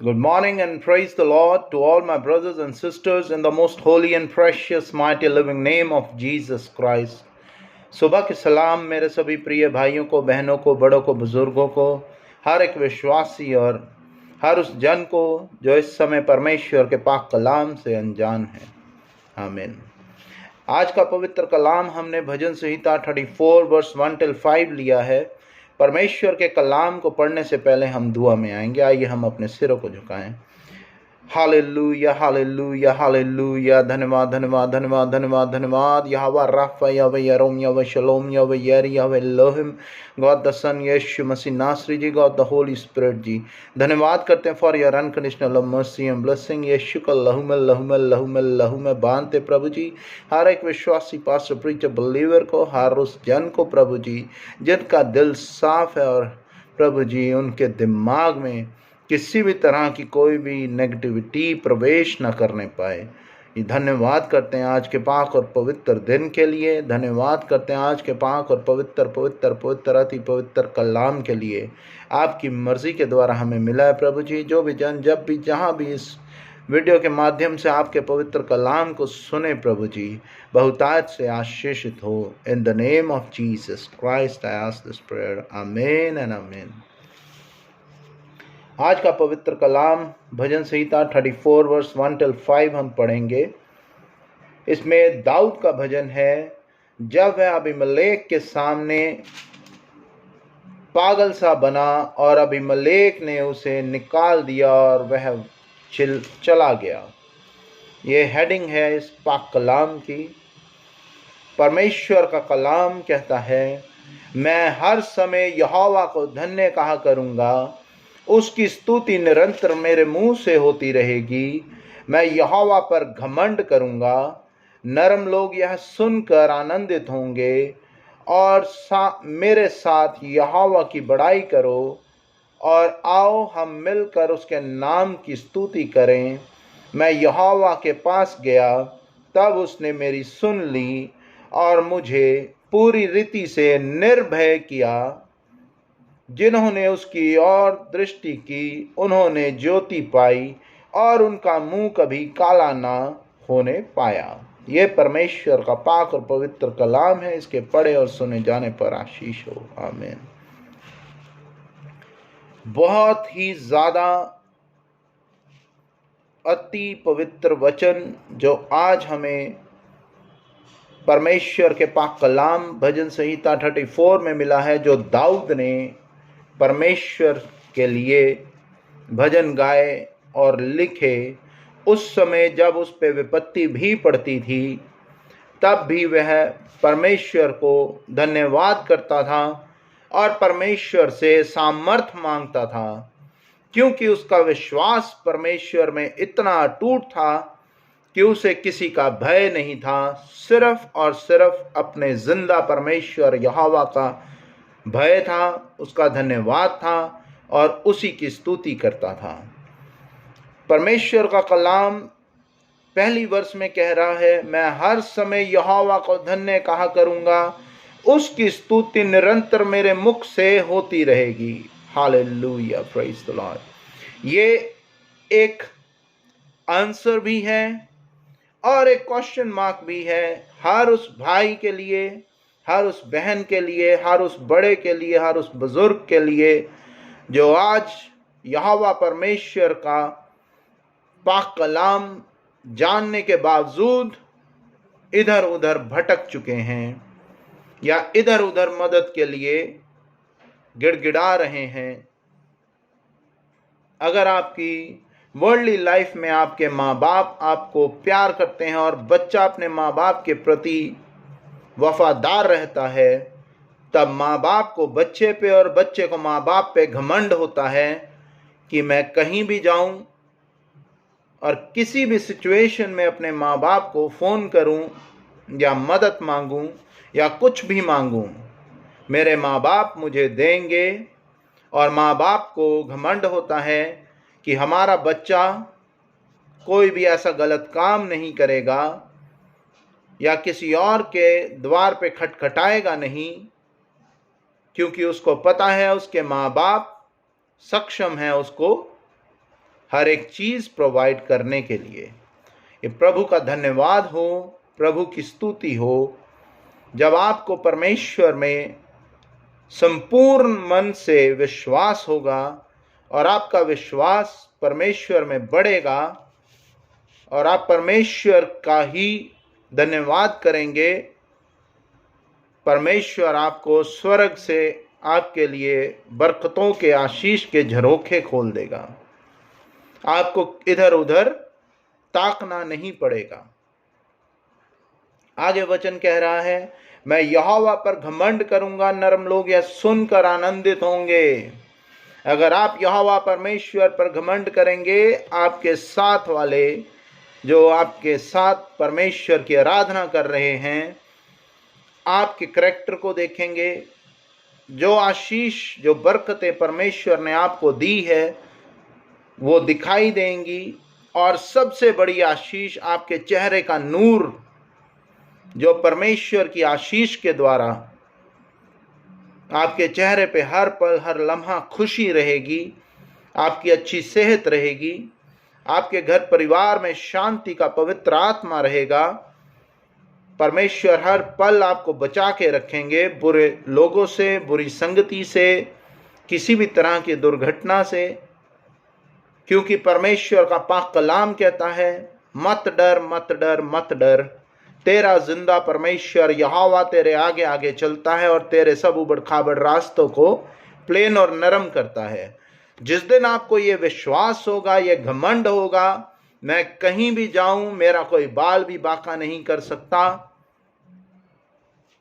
Good morning and praise the Lord to all my brothers and sisters in the most holy and precious mighty living name of Jesus Christ. सुबह के सलाम मेरे सभी प्रिय भाइयों को, बहनों को, बड़ों को, बुजुर्गों को, हर एक विश्वासी और हर उस जन को जो इस समय परमेश्वर के पाक कलाम से अनजान है। आमीन। आज का पवित्र कलाम हमने भजन संहिता 34 वर्स 1 till 5 लिया है। परमेश्वर के कलाम को पढ़ने से पहले हम दुआ में आएंगे। आइए हम अपने सिरों को झुकाएं। Hallelujah, hallelujah, hallelujah. धन्यवाद, धन्यवाद, धन्यवाद, धन्यवाद, धन्यवाद। यहोवा राफा, यहोवा यरोम, Jehovah Shalom, Jehovah Jireh, Jehovah Elohim, God the Son यीशु मसीह नासरी ji, God the Holy Spirit ji. धन्यवाद करते हैं for your unconditional mercy and blessing. यीशु का लहू में लहू में लहू में लहू में बांधते प्रभु जी हर एक विश्वासी पास्टर प्रीचर बिलीवर को, हर उस जन को प्रभु जी जिनका दिल साफ है और प्रभु जी उनके दिमाग में किसी भी तरह की कोई भी नेगेटिविटी प्रवेश न करने पाए। ये धन्यवाद करते हैं आज के पाक और पवित्र दिन के लिए। धन्यवाद करते हैं आज के पाक और पवित्र पवित्र पवित्र अति पवित्र कलाम के लिए। आपकी मर्जी के द्वारा हमें मिला है प्रभु जी। जो भी जन जब भी जहाँ भी इस वीडियो के माध्यम से आपके पवित्र कलाम को सुने प्रभु जी बहुतायत से आशीषित हो। In the name of Jesus Christ I ask this prayer, आमीन एंड आमीन। आज का पवित्र कलाम भजन संहिता 34 वर्स 1 till 5 हम पढ़ेंगे। इसमें दाऊद का भजन है। जब वह अबीमेलेक के सामने पागल सा बना और अबीमेलेक ने उसे निकाल दिया और वह चला गया। ये हेडिंग है इस पाक कलाम की। परमेश्वर का कलाम कहता है, मैं हर समय यहोवा को धन्य कहा करूँगा, उसकी स्तुति निरंतर मेरे मुंह से होती रहेगी। मैं यहोवा पर घमंड करूँगा। नरम लोग यह सुनकर आनंदित होंगे और मेरे साथ यहोवा की बड़ाई करो और आओ हम मिलकर उसके नाम की स्तुति करें। मैं यहोवा के पास गया, तब उसने मेरी सुन ली और मुझे पूरी रीति से निर्भय किया। जिन्होंने उसकी ओर दृष्टि की उन्होंने ज्योति पाई और उनका मुंह कभी काला ना होने पाया। ये परमेश्वर का पाक और पवित्र कलाम है। इसके पढ़े और सुने जाने पर आशीष हो। आमीन। बहुत ही ज्यादा अति पवित्र वचन जो आज हमें परमेश्वर के पाक कलाम भजन संहिता 34 में मिला है, जो दाऊद ने परमेश्वर के लिए भजन गाए और लिखे। उस समय जब उस पे विपत्ति भी पड़ती थी, तब भी वह परमेश्वर को धन्यवाद करता था और परमेश्वर से सामर्थ्य मांगता था, क्योंकि उसका विश्वास परमेश्वर में इतना अटूट था कि उसे किसी का भय नहीं था। सिर्फ और सिर्फ अपने जिंदा परमेश्वर यहोवा का भय था, उसका धन्यवाद था और उसी की स्तुति करता था। परमेश्वर का कलाम पहली वर्ष में कह रहा है, मैं हर समय यहोवा को धन्य कहा करूँगा, उसकी स्तुति निरंतर मेरे मुख से होती रहेगी। Hallelujah, praise the Lord. ये एक आंसर भी है और एक क्वेश्चन मार्क भी है हर उस भाई के लिए, हर उस बहन के लिए, हर उस बड़े के लिए, हर उस बुजुर्ग के लिए जो आज यहोवा परमेश्वर का पाक कलाम जानने के बावजूद इधर उधर भटक चुके हैं या इधर उधर मदद के लिए गिड़गिड़ा रहे हैं। अगर आपकी वर्ल्डली लाइफ में आपके माँ बाप आपको प्यार करते हैं और बच्चा अपने माँ बाप के प्रति वफादार रहता है, तब माँ बाप को बच्चे पे और बच्चे को माँ बाप पे घमंड होता है कि मैं कहीं भी जाऊं और किसी भी सिचुएशन में अपने माँ बाप को फ़ोन करूं या मदद मांगूं या कुछ भी मांगूं, मेरे माँ बाप मुझे देंगे। और माँ बाप को घमंड होता है कि हमारा बच्चा कोई भी ऐसा गलत काम नहीं करेगा या किसी और के द्वार पे खटखटाएगा नहीं, क्योंकि उसको पता है उसके माँ बाप सक्षम हैं उसको हर एक चीज़ प्रोवाइड करने के लिए। ये प्रभु का धन्यवाद हो, प्रभु की स्तुति हो। जब आपको परमेश्वर में संपूर्ण मन से विश्वास होगा और आपका विश्वास परमेश्वर में बढ़ेगा और आप परमेश्वर का ही धन्यवाद करेंगे, परमेश्वर आपको स्वर्ग से आपके लिए बरकतों के आशीष के झरोखे खोल देगा। आपको इधर उधर ताकना नहीं पड़ेगा। आगे वचन कह रहा है, मैं यहोवा पर घमंड करूंगा, नरम लोग यह सुनकर आनंदित होंगे। अगर आप यहोवा परमेश्वर पर घमंड करेंगे, आपके साथ वाले जो आपके साथ परमेश्वर की आराधना कर रहे हैं, आपके करैक्टर को देखेंगे। जो आशीष, जो बरकतें परमेश्वर ने आपको दी है वो दिखाई देंगी। और सबसे बड़ी आशीष आपके चेहरे का नूर, जो परमेश्वर की आशीष के द्वारा आपके चेहरे पे हर पल हर लम्हा खुशी रहेगी, आपकी अच्छी सेहत रहेगी, आपके घर परिवार में शांति का पवित्र आत्मा रहेगा। परमेश्वर हर पल आपको बचा के रखेंगे बुरे लोगों से, बुरी संगति से, किसी भी तरह की दुर्घटना से, क्योंकि परमेश्वर का पाक कलाम कहता है, मत डर मत डर मत डर, तेरा जिंदा परमेश्वर यहोवा तेरे आगे आगे चलता है और तेरे सब उबड़ खाबड़ रास्तों को प्लेन और नरम करता है। जिस दिन आपको ये विश्वास होगा, ये घमंड होगा, मैं कहीं भी जाऊं मेरा कोई बाल भी बांका नहीं कर सकता,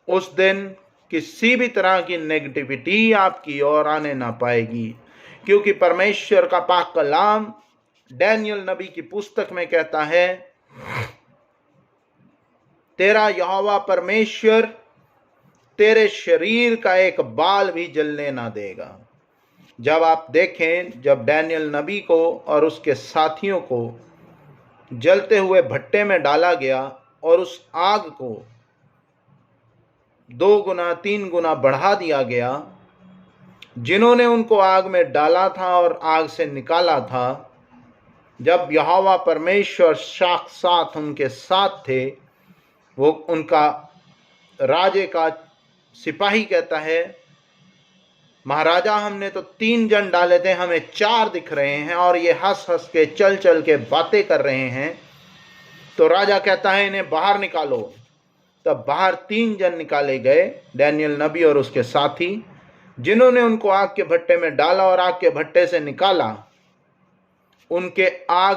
उस दिन किसी भी तरह की नेगेटिविटी आपकी ओर आने ना पाएगी। क्योंकि परमेश्वर का पाक कलाम डैनियल नबी की पुस्तक में कहता है, तेरा यहोवा परमेश्वर तेरे शरीर का एक बाल भी जलने ना देगा। जब आप देखें, जब डैनियल नबी को और उसके साथियों को जलते हुए भट्टे में डाला गया और उस आग को 2 गुना 3 गुना बढ़ा दिया गया, जिन्होंने उनको आग में डाला था और आग से निकाला था, जब यहोवा परमेश्वर साक्षात उनके साथ थे, वो उनका राजे का सिपाही कहता है, महाराजा हमने तो 3 जन डाले थे, हमें 4 दिख रहे हैं और ये हंस हंस के चल चल के बातें कर रहे हैं। तो राजा कहता है, इन्हें बाहर निकालो। तब बाहर 3 जन निकाले गए, डैनियल नबी और उसके साथी, जिन्होंने उनको आग के भट्टे में डाला और आग के भट्टे से निकाला। उनके आग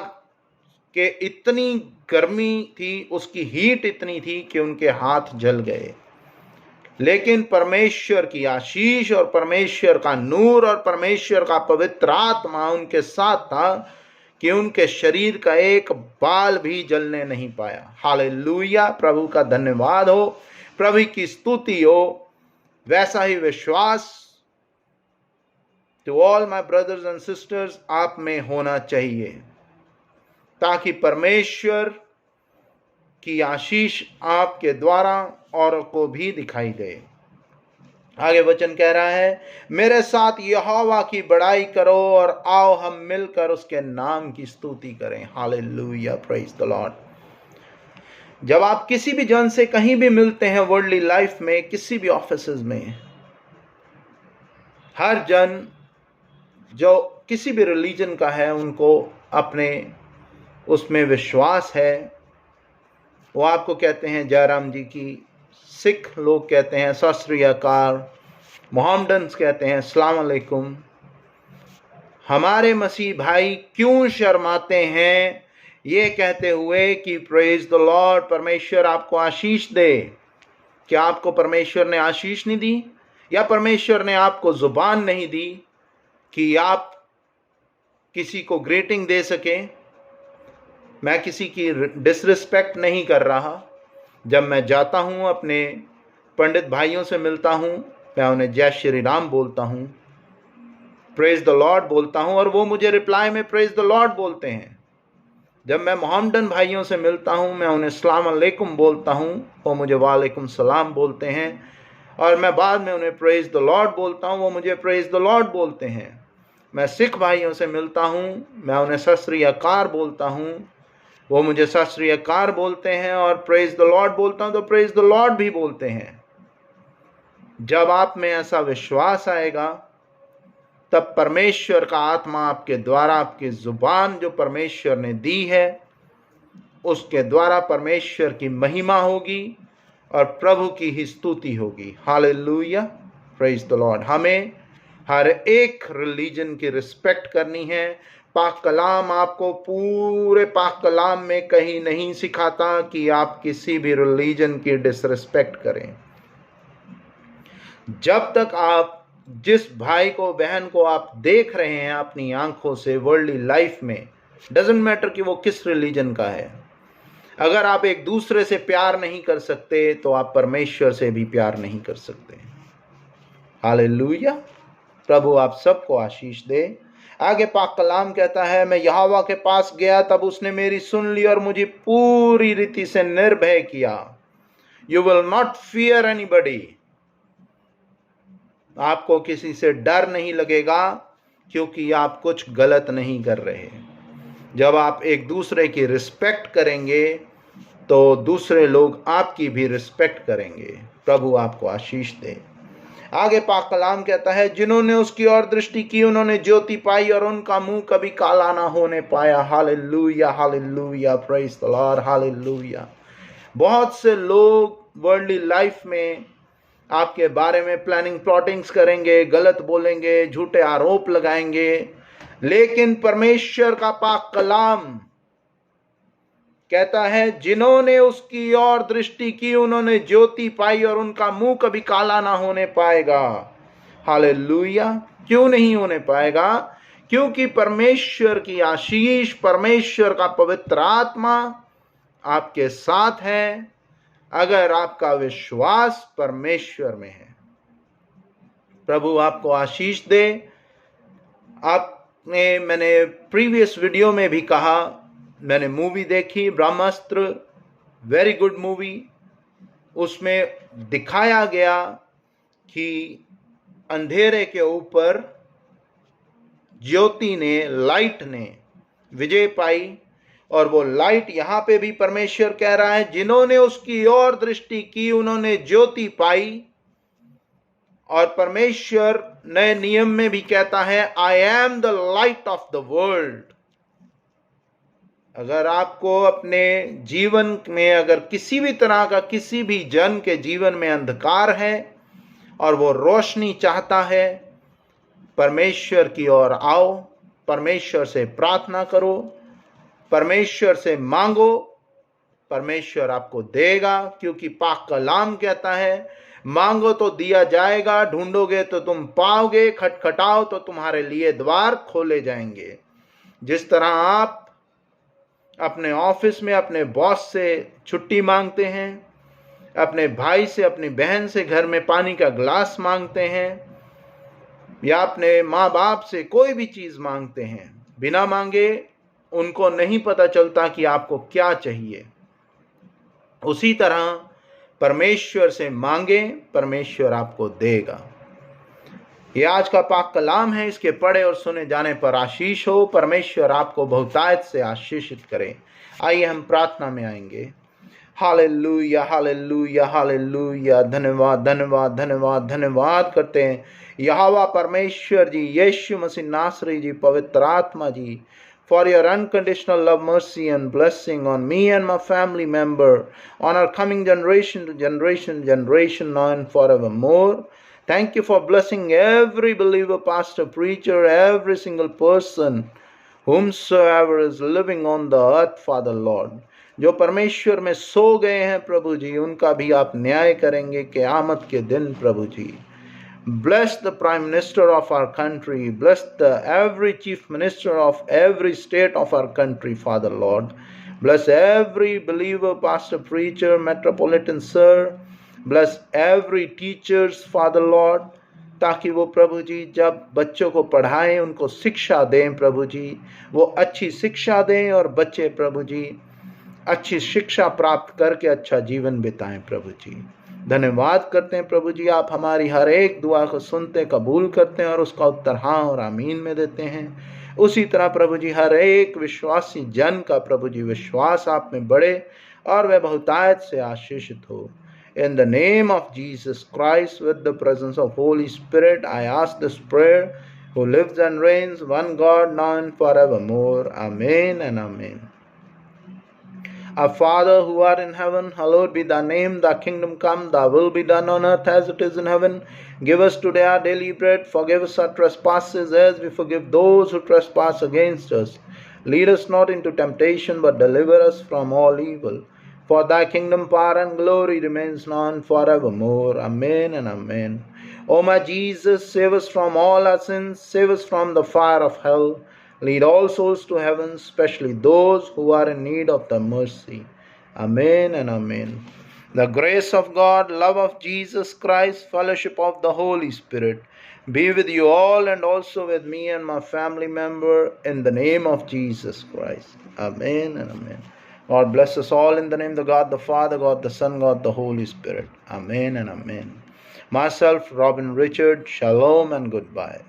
के इतनी गर्मी थी, उसकी हीट इतनी थी कि उनके हाथ जल गए। लेकिन परमेश्वर की आशीष और परमेश्वर का नूर और परमेश्वर का पवित्र आत्मा उनके साथ था कि उनके शरीर का एक बाल भी जलने नहीं पाया। हालेलुया, प्रभु का धन्यवाद हो, प्रभु की स्तुति हो। वैसा ही विश्वास to all my brothers and sisters आप में होना चाहिए, ताकि परमेश्वर की आशीष आपके द्वारा औरों को भी दिखाई दे। आगे वचन कह रहा है, मेरे साथ यहोवा की बड़ाई करो और आओ हम मिलकर उसके नाम की स्तुति करें। Hallelujah, praise the Lord. जब आप किसी भी जन से कहीं भी मिलते हैं वर्ल्डली लाइफ में, किसी भी ऑफिसेज में, हर जन जो किसी भी रिलीजन का है, उनको अपने उसमें विश्वास है। वो आपको कहते हैं जयराम जी की, सिख लोग कहते हैं सत श्री अकाल, मोहम्मडन्स कहते हैं अस्सलाम वालेकुम। हमारे मसीह भाई क्यों शर्माते हैं ये कहते हुए कि प्रेज द लॉर्ड, परमेश्वर आपको आशीष दे? क्या आपको परमेश्वर ने आशीष नहीं दी? या परमेश्वर ने आपको जुबान नहीं दी कि आप किसी को ग्रीटिंग दे सकें? मैं किसी की डिसरिस्पेक्ट नहीं कर रहा। जब मैं जाता हूँ, अपने पंडित भाइयों से मिलता हूँ, मैं उन्हें जय श्री राम बोलता हूँ, प्रेज द लॉर्ड बोलता हूँ, और वो मुझे रिप्लाई में प्रेज द लॉर्ड बोलते हैं। जब मैं मोहम्मडन भाइयों से मिलता हूँ, मैं उन्हें अस्सलाम वालेकुम बोलता हूँ, वो मुझे वालेकुम सलाम बोलते हैं, और मैं बाद में उन्हें प्रेज द लॉर्ड बोलता हूँ, वो मुझे प्रेज द लॉर्ड बोलते हैं। मैं सिख भाइयों से मिलता हूँ, मैं उन्हें सत श्री अकाल बोलता हूँ, वो मुझे सत श्री अकाल बोलते हैं, और प्रेज द लॉर्ड बोलता हूँ तो प्रेज द लॉर्ड भी बोलते हैं। जब आप में ऐसा विश्वास आएगा, तब परमेश्वर का आत्मा आपके द्वारा, आपकी जुबान जो परमेश्वर ने दी है, उसके द्वारा परमेश्वर की महिमा होगी और प्रभु की ही स्तुति होगी। Hallelujah, praise the Lord. हमें हर एक रिलीजन की रिस्पेक्ट करनी है। पाक कलाम आपको पूरे पाक कलाम में कहीं नहीं सिखाता कि आप किसी भी रिलीजन की डिसरिस्पेक्ट करें। जब तक आप जिस भाई को, बहन को आप देख रहे हैं अपनी आंखों से वर्ल्डली लाइफ में, डजंट मैटर कि वो किस रिलीजन का है, अगर आप एक दूसरे से प्यार नहीं कर सकते तो आप परमेश्वर से भी प्यार नहीं कर सकते। हालेलुया, प्रभु आप सबको आशीष दे। आगे पाक कलाम कहता है, मैं यहोवा के पास गया, तब उसने मेरी सुन ली और मुझे पूरी रीति से निर्भय किया। You will not fear anybody. आपको किसी से डर नहीं लगेगा, क्योंकि आप कुछ गलत नहीं कर रहे। जब आप एक दूसरे की रिस्पेक्ट करेंगे तो दूसरे लोग आपकी भी रिस्पेक्ट करेंगे। प्रभु आपको आशीष दे। आगे पाक कलाम कहता है, जिन्होंने उसकी ओर दृष्टि की उन्होंने ज्योति पाई और उनका मुंह कभी काला ना होने पाया। Hallelujah, hallelujah, praise the Lord, hallelujah. बहुत से लोग वर्ल्डली लाइफ में आपके बारे में प्लानिंग प्लॉटिंग्स करेंगे, गलत बोलेंगे, झूठे आरोप लगाएंगे, लेकिन परमेश्वर का पाक कलाम कहता है, जिन्होंने उसकी ओर दृष्टि की उन्होंने ज्योति पाई और उनका मुंह कभी काला ना होने पाएगा। हालेलुया। क्यों नहीं होने पाएगा? क्योंकि परमेश्वर की आशीष, परमेश्वर का पवित्र आत्मा आपके साथ है, अगर आपका विश्वास परमेश्वर में है। प्रभु आपको आशीष दे। मैंने प्रीवियस वीडियो में भी कहा, मैंने मूवी देखी ब्रह्मास्त्र, वेरी गुड मूवी। उसमें दिखाया गया कि अंधेरे के ऊपर ज्योति ने, लाइट ने विजय पाई, और वो लाइट यहाँ पे भी परमेश्वर कह रहा है, जिन्होंने उसकी ओर दृष्टि की उन्होंने ज्योति पाई। और परमेश्वर नए नियम में भी कहता है, I am the light of the world. अगर आपको अपने जीवन में, अगर किसी भी तरह का, किसी भी जन के जीवन में अंधकार है और वो रोशनी चाहता है, परमेश्वर की ओर आओ, परमेश्वर से प्रार्थना करो, परमेश्वर से मांगो, परमेश्वर आपको देगा। क्योंकि पाक कलाम कहता है, मांगो तो दिया जाएगा, ढूंढोगे तो तुम पाओगे, खटखटाओ तो तुम्हारे लिए द्वार खोले जाएंगे। जिस तरह आप अपने ऑफिस में अपने बॉस से छुट्टी मांगते हैं, अपने भाई से, अपनी बहन से घर में पानी का ग्लास मांगते हैं, या अपने माँ बाप से कोई भी चीज मांगते हैं, बिना मांगे उनको नहीं पता चलता कि आपको क्या चाहिए। उसी तरह परमेश्वर से मांगे, परमेश्वर आपको देगा। ये आज का पाक कलाम है, इसके पढ़े और सुने जाने पर आशीष हो। परमेश्वर आपको बहुतायत से आशीषित करे। आइए हम प्रार्थना में आएंगे। Hallelujah, hallelujah, hallelujah. धन्यवाद, धन्यवाद, धन्यवाद, धन्यवाद करते हैं यहोवा परमेश्वर जी, यीशु मसीह नासरी जी, पवित्र आत्मा जी, for your unconditional love, mercy and blessing on me and my family member, on our coming generation to generation now and forevermore. Thank you for blessing every believer, pastor, preacher, every single person, whomsoever is living on the earth, Father Lord. जो परमेश्वर में सो गए हैं प्रभु जी, उनका भी आप न्याय करेंगे क़यामत के दिन प्रभु जी। Bless the Prime Minister of our country. Bless every Chief Minister of every state of our country, Father Lord. Bless every believer, pastor, preacher, metropolitan sir. Bless every teachers, Father Lord. ताकि वो प्रभु जी जब बच्चों को पढ़ाएं, उनको शिक्षा दें प्रभु जी, वो अच्छी शिक्षा दें और बच्चे प्रभु जी अच्छी शिक्षा प्राप्त करके अच्छा जीवन बिताएं प्रभु जी। धन्यवाद करते हैं प्रभु जी, आप हमारी हर एक दुआ को सुनते, कबूल करते हैं और उसका उत्तर हाँ और आमीन में देते हैं। उसी तरह प्रभु जी हर एक विश्वासी जन का प्रभु जी विश्वास आप में बढ़े और वह बहुतायत से आशीषित हो। In the name of Jesus Christ, with the presence of Holy Spirit, I ask this prayer, who lives and reigns, one God, now and forevermore. Amen and amen. Our Father who art in heaven, hallowed be thy name, thy kingdom come, thy will be done on earth as it is in heaven. Give us today our daily bread, forgive us our trespasses as we forgive those who trespass against us. Lead us not into temptation, but deliver us from all evil. For thy kingdom, power, and glory remains now and forevermore. Amen and amen. O my Jesus, save us from all our sins, save us from the fire of hell. Lead all souls to heaven, especially those who are in need of thy mercy. Amen and amen. The grace of God, love of Jesus Christ, fellowship of the Holy Spirit be with you all and also with me and my family member in the name of Jesus Christ. Amen and amen. God bless us all in the name of God the Father, God the Son, God the Holy Spirit. Amen and amen. Myself, Robin Richard, shalom and goodbye.